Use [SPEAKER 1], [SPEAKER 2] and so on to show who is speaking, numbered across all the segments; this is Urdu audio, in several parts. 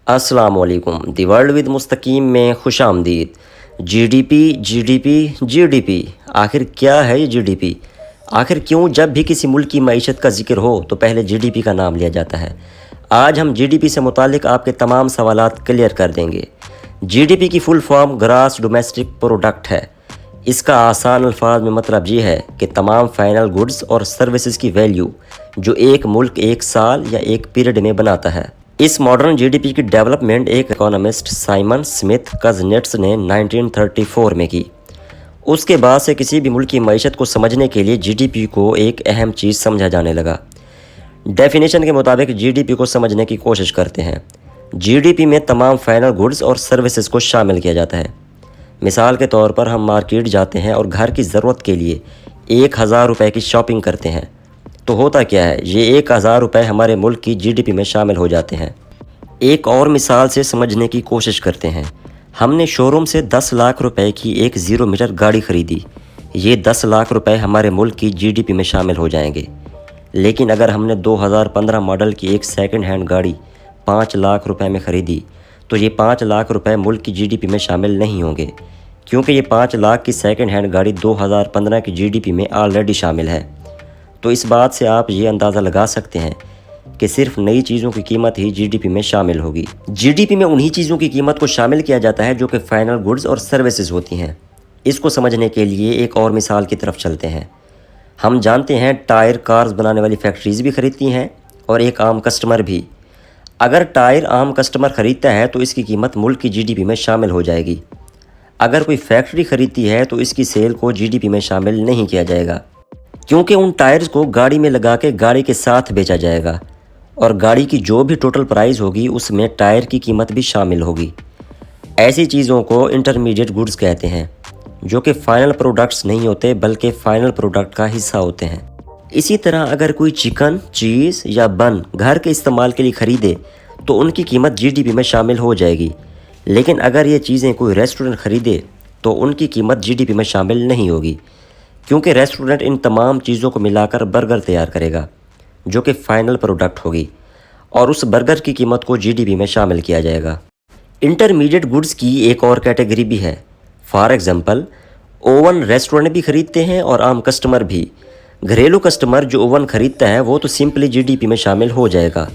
[SPEAKER 1] السلام علیکم دی ورلڈ ود مستقیم میں خوش آمدید۔ G D P G D P G D P, آخر کیا ہے یہ جی ڈی پی؟ آخر کیوں جب بھی کسی ملک کی معیشت کا ذکر ہو تو پہلے جی ڈی پی کا نام لیا جاتا ہے؟ آج ہم جی ڈی پی سے متعلق آپ کے تمام سوالات کلیئر کر دیں گے۔ جی ڈی پی کی full form gross domestic product ہے۔ اس کا آسان الفاظ میں مطلب یہ ہے کہ تمام فائنل گڈز اور سروسز کی ویلیو جو ایک ملک ایک سال یا ایک پیریڈ میں بناتا ہے۔ اس ماڈرن جی ڈی پی کی ڈیولپمنٹ ایک اکانومسٹ سائمن سمتھ کزنیٹس نے 1934 میں کی۔ اس کے بعد سے کسی بھی ملک کی معیشت کو سمجھنے کے لیے جی ڈی پی کو ایک اہم چیز سمجھا جانے لگا۔ ڈیفینیشن کے مطابق جی ڈی پی کو سمجھنے کی کوشش کرتے ہیں۔ جی ڈی پی میں تمام فائنل گڈز اور سروسز کو شامل کیا جاتا ہے۔ مثال کے طور پر ہم مارکیٹ جاتے ہیں اور گھر کی ضرورت کے لیے 1000 روپے کی شاپنگ کرتے ہیں، تو ہوتا کیا ہے، یہ 1000 روپے ہمارے ملک کی جی ڈی پی میں شامل ہو جاتے ہیں۔ ایک اور مثال سے سمجھنے کی کوشش کرتے ہیں۔ ہم نے شو روم سے 10 لاکھ روپے کی ایک 0 میٹر گاڑی خریدی، یہ 10 لاکھ روپے ہمارے ملک کی جی ڈی پی میں شامل ہو جائیں گے۔ لیکن اگر ہم نے 2015 ماڈل کی ایک سیکنڈ ہینڈ گاڑی 5 لاکھ روپے میں خریدی تو یہ 5 لاکھ روپے ملک کی جی ڈی پی میں شامل نہیں ہوں گے، کیونکہ یہ 5 لاکھ کی سیکنڈ ہینڈ گاڑی 2015 کی جی ڈی پی میں آلریڈی شامل ہے۔ تو اس بات سے آپ یہ اندازہ لگا سکتے ہیں کہ صرف نئی چیزوں کی قیمت ہی جی ڈی پی میں شامل ہوگی۔ جی ڈی پی میں انہی چیزوں کی قیمت کو شامل کیا جاتا ہے جو کہ فائنل گڈز اور سروسز ہوتی ہیں۔ اس کو سمجھنے کے لیے ایک اور مثال کی طرف چلتے ہیں۔ ہم جانتے ہیں ٹائر کارز بنانے والی فیکٹریز بھی خریدتی ہیں اور ایک عام کسٹمر بھی۔ اگر ٹائر عام کسٹمر خریدتا ہے تو اس کی قیمت ملک کی جی ڈی پی میں شامل ہو جائے گی۔ اگر کوئی فیکٹری خریدتی ہے تو اس کی سیل کو جی ڈی پی میں شامل نہیں کیا جائے گا، کیونکہ ان ٹائرز کو گاڑی میں لگا کے گاڑی کے ساتھ بیچا جائے گا اور گاڑی کی جو بھی ٹوٹل پرائز ہوگی اس میں ٹائر کی قیمت بھی شامل ہوگی۔ ایسی چیزوں کو انٹرمیڈیٹ گڈز کہتے ہیں جو کہ فائنل پروڈکٹس نہیں ہوتے بلکہ فائنل پروڈکٹ کا حصہ ہوتے ہیں۔ اسی طرح اگر کوئی چکن، چیز یا بن گھر کے استعمال کے لیے خریدے تو ان کی قیمت جی ڈی پی میں شامل ہو جائے گی، لیکن اگر یہ چیزیں کوئی ریسٹورنٹ خریدے تو ان کی قیمت جی ڈی پی میں شامل نہیں ہوگی، کیونکہ ریسٹورنٹ ان تمام چیزوں کو ملا کر برگر تیار کرے گا جو کہ فائنل پروڈکٹ ہوگی، اور اس برگر کی قیمت کو جی ڈی پی میں شامل کیا جائے گا۔ انٹرمیڈیٹ گڈز کی ایک اور کیٹیگری بھی ہے۔ فار ایگزامپل، اوون ریسٹورنٹ بھی خریدتے ہیں اور عام کسٹمر بھی۔ گھریلو کسٹمر جو اوون خریدتا ہے وہ تو سمپلی جی ڈی پی میں شامل ہو جائے گا،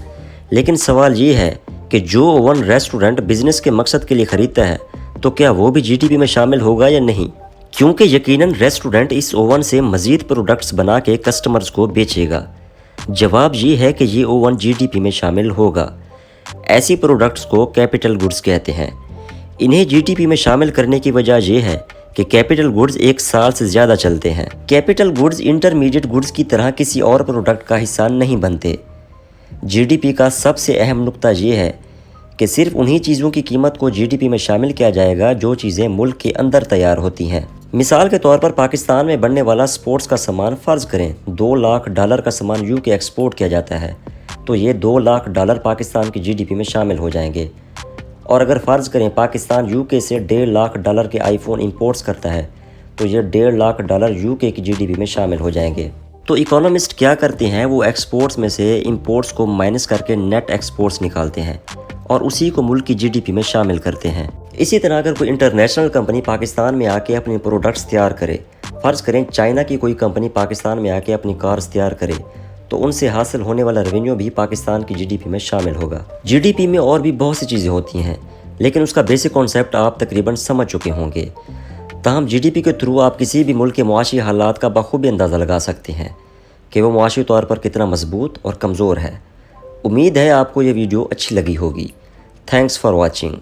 [SPEAKER 1] لیکن سوال یہ ہے کہ جو اوون ریسٹورنٹ بزنس کے مقصد کے لیے خریدتا ہے تو کیا وہ بھی جی ڈی پی میں شامل ہوگا یا نہیں؟ کیونکہ یقیناً ریسٹورنٹ اس اوون سے مزید پروڈکٹس بنا کے کسٹمرز کو بیچے گا۔ جواب یہ ہے کہ یہ اوون جی ڈی پی میں شامل ہوگا۔ ایسی پروڈکٹس کو کیپٹل گڈز کہتے ہیں۔ انہیں جی ڈی پی میں شامل کرنے کی وجہ یہ ہے کہ کیپٹل گڈز ایک سال سے زیادہ چلتے ہیں۔ کیپٹل گڈز انٹرمیڈیٹ گڈز کی طرح کسی اور پروڈکٹ کا حصہ نہیں بنتے۔ جی ڈی پی کا سب سے اہم نقطہ یہ ہے کہ صرف انہی چیزوں کی قیمت کو جی ڈی پی میں شامل کیا جائے گا جو چیزیں ملک کے اندر تیار ہوتی ہیں۔ مثال کے طور پر پاکستان میں بننے والا سپورٹس کا سامان فرض کریں $2 لاکھ کا سامان یو کے ایکسپورٹ کیا جاتا ہے تو یہ $2 لاکھ پاکستان کی جی ڈی پی میں شامل ہو جائیں گے۔ اور اگر فرض کریں پاکستان یو کے سے $1.5 لاکھ کے آئی فون امپورٹس کرتا ہے تو یہ $1.5 لاکھ یو کے کی جی ڈی پی میں شامل ہو جائیں گے۔ تو اکانومسٹ کیا کرتے ہیں، وہ ایکسپورٹس میں سے امپورٹس کو مائنس کر کے نیٹ ایکسپورٹس نکالتے ہیں اور اسی کو ملک کی جی ڈی پی میں شامل کرتے ہیں۔ اسی طرح اگر کوئی انٹرنیشنل کمپنی پاکستان میں آ کے اپنے پروڈکٹس تیار کرے، فرض کریں چائنا کی کوئی کمپنی پاکستان میں آ کے اپنی کارز تیار کرے، تو ان سے حاصل ہونے والا ریونیو بھی پاکستان کی جی ڈی پی میں شامل ہوگا۔ جی ڈی پی میں اور بھی بہت سی چیزیں ہوتی ہیں، لیکن اس کا بیسک کانسیپٹ آپ تقریباً سمجھ چکے ہوں گے۔ تاہم جی ڈی پی کے تھرو آپ کسی بھی ملک کے معاشی حالات کا بخوبی اندازہ لگا سکتے ہیں کہ وہ معاشی طور پر کتنا مضبوط اور کمزور ہے۔ امید ہے آپ کو یہ ویڈیو اچھی لگی ہوگی۔ Thanks for watching.